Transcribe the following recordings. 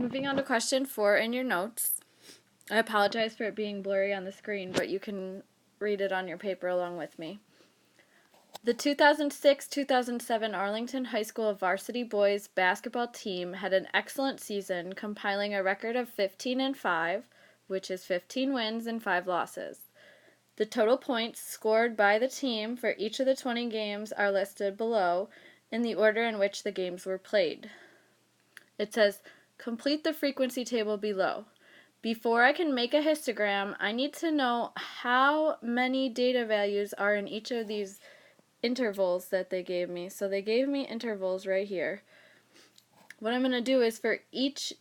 Moving on to question 4 in your notes. I apologize for it being blurry on the screen, but you can read it on your paper along with me. The 2006-2007 Arlington High School varsity boys basketball team had an excellent season, compiling a record of 15-5, which is 15 wins and 5 losses. The total points scored by the team for each of the 20 games are listed below in the order in which the games were played. It says, complete the frequency table below. Before I can make a histogram, I need to know how many data values are in each of these intervals that they gave me. So they gave me intervals right here. What I'm going to do is for each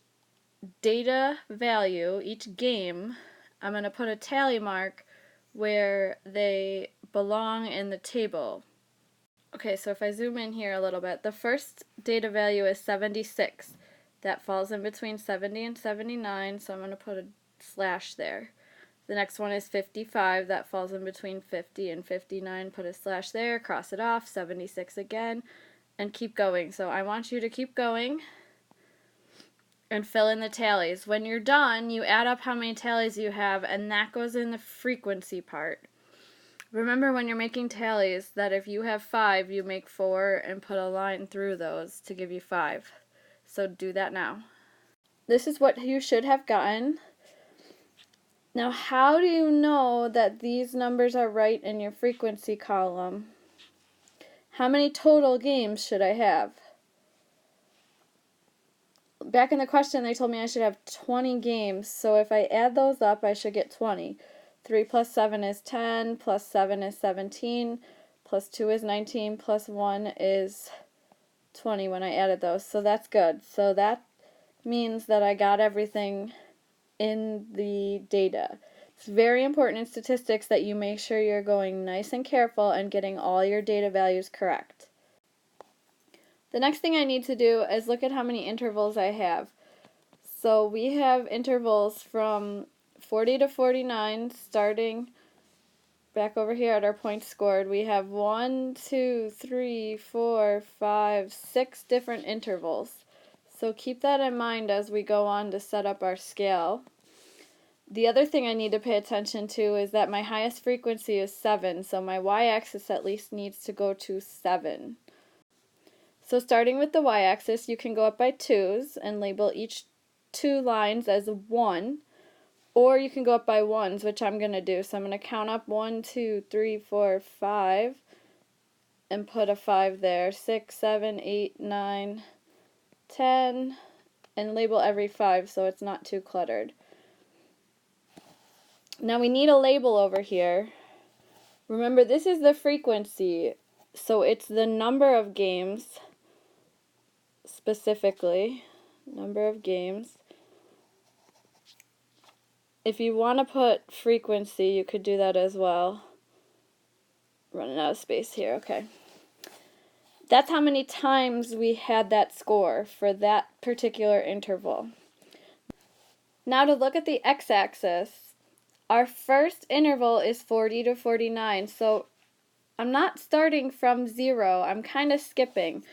data value, each game, I'm going to put a tally mark where they belong in the table. Okay, so if I zoom in here a little bit, the first data value is 76. That falls in between 70 and 79, so I'm going to put a slash there. The next one is 55. That falls in between 50 and 59. Put a slash there, cross it off, 76 again, and keep going. So I want you to keep going and fill in the tallies. When you're done, you add up how many tallies you have, and that goes in the frequency part. Remember when you're making tallies that if you have 5, you make 4 and put a line through those to give you 5. So do that now. This is what you should have gotten. Now, how do you know that these numbers are right in your frequency column? How many total games should I have? Back in the question, they told me I should have 20 games. So if I add those up, I should get 20. 3 plus 7 is 10, plus 7 is 17, plus 2 is 19, plus 1 is 20 when I added those. So that's good. So that means that I got everything in the data. It's very important in statistics that you make sure you're going nice and careful and getting all your data values correct. The next thing I need to do is look at how many intervals I have. So we have intervals from 40 to 49, starting back over here at our points scored. We have 1, 2, 3, 4, 5, 6 different intervals. So keep that in mind as we go on to set up our scale. The other thing I need to pay attention to is that my highest frequency is 7, so my y-axis at least needs to go to 7. So starting with the y-axis, you can go up by 2s and label each 2 lines as 1, or you can go up by 1s, which I'm going to do. So I'm going to count up 1, 2, 3, 4, 5, and put a 5 there. 6, 7, 8, 9, 10, and label every 5 so it's not too cluttered. Now we need a label over here. Remember, this is the frequency, so it's the number of games, specifically, number of games. If you want to put frequency, you could do that as well. Running out of space here, okay. That's how many times we had that score for that particular interval. Now to look at the x-axis, our first interval is 40 to 49, so I'm not starting from 0, I'm kind of skipping.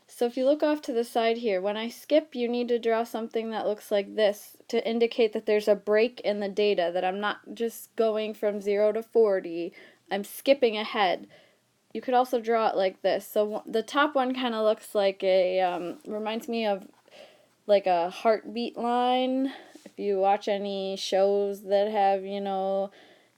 So if you look off to the side here, when I skip, you need to draw something that looks like this to indicate that there's a break in the data, that I'm not just going from 0 to 40, I'm skipping ahead. You could also draw it like this. So the top one kind of looks like a, reminds me of like a heartbeat line. If you watch any shows that have,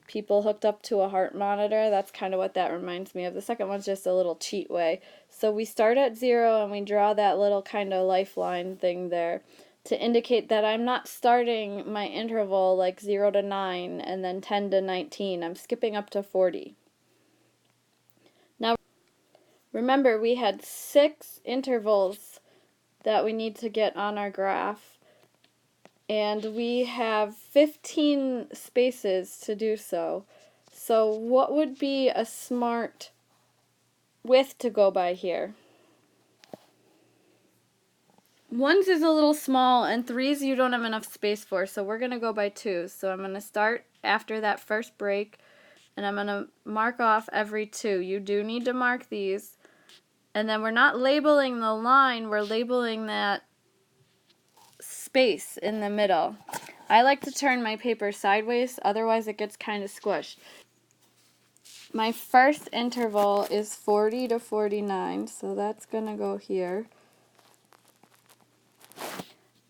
people hooked up to a heart monitor, that's kind of what that reminds me of. The second one's just a little cheat way. So we start at 0 and we draw that little kind of lifeline thing there to indicate that I'm not starting my interval like 0 to 9 and then 10 to 19. I'm skipping up to 40. Now, remember, we had 6 intervals that we need to get on our graph, and we have 15 spaces to do so. So what would be a smart width to go by here? 1s is a little small, and 3s you don't have enough space for, so we're going to go by 2s. So I'm going to start after that first break, and I'm going to mark off every 2. You do need to mark these. And then we're not labeling the line, we're labeling that space in the middle. I like to turn my paper sideways, otherwise it gets kind of squished. My first interval is 40 to 49, so that's going to go here.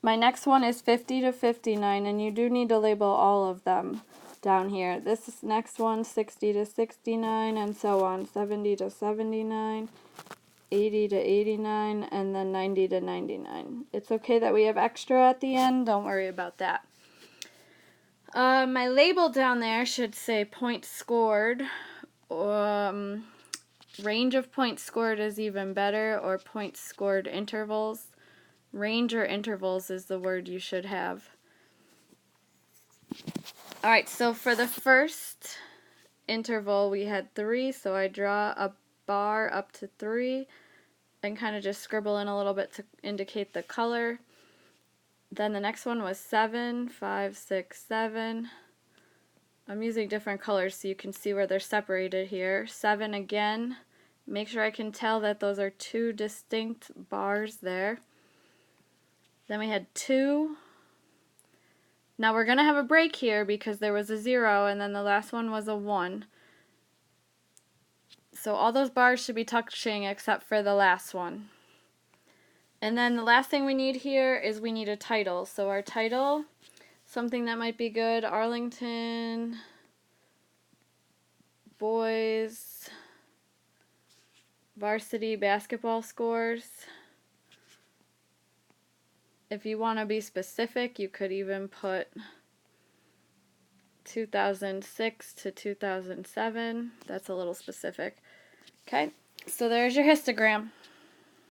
My next one is 50 to 59, and you do need to label all of them down here. This is next one, 60 to 69, and so on, 70 to 79, 80 to 89, and then 90 to 99. It's okay that we have extra at the end, don't worry about that. My label down there should say points scored. Range of points scored is even better, or points scored intervals. Range or intervals is the word you should have. Alright, so for the first interval we had 3, so I draw a bar up to 3 and kind of just scribble in a little bit to indicate the color. Then the next one was 7, 5, 6, 7. I'm using different colors so you can see where they're separated here. 7 again. Make sure I can tell that those are 2 distinct bars there. Then we had 2. Now we're going to have a break here because there was a 0 and then the last one was a 1. So all those bars should be touching except for the last one. And then the last thing we need here is we need a title. So our title, something that might be good, Arlington boys varsity basketball scores. If you want to be specific, you could even put 2006 to 2007. That's a little specific. Okay, so there's your histogram.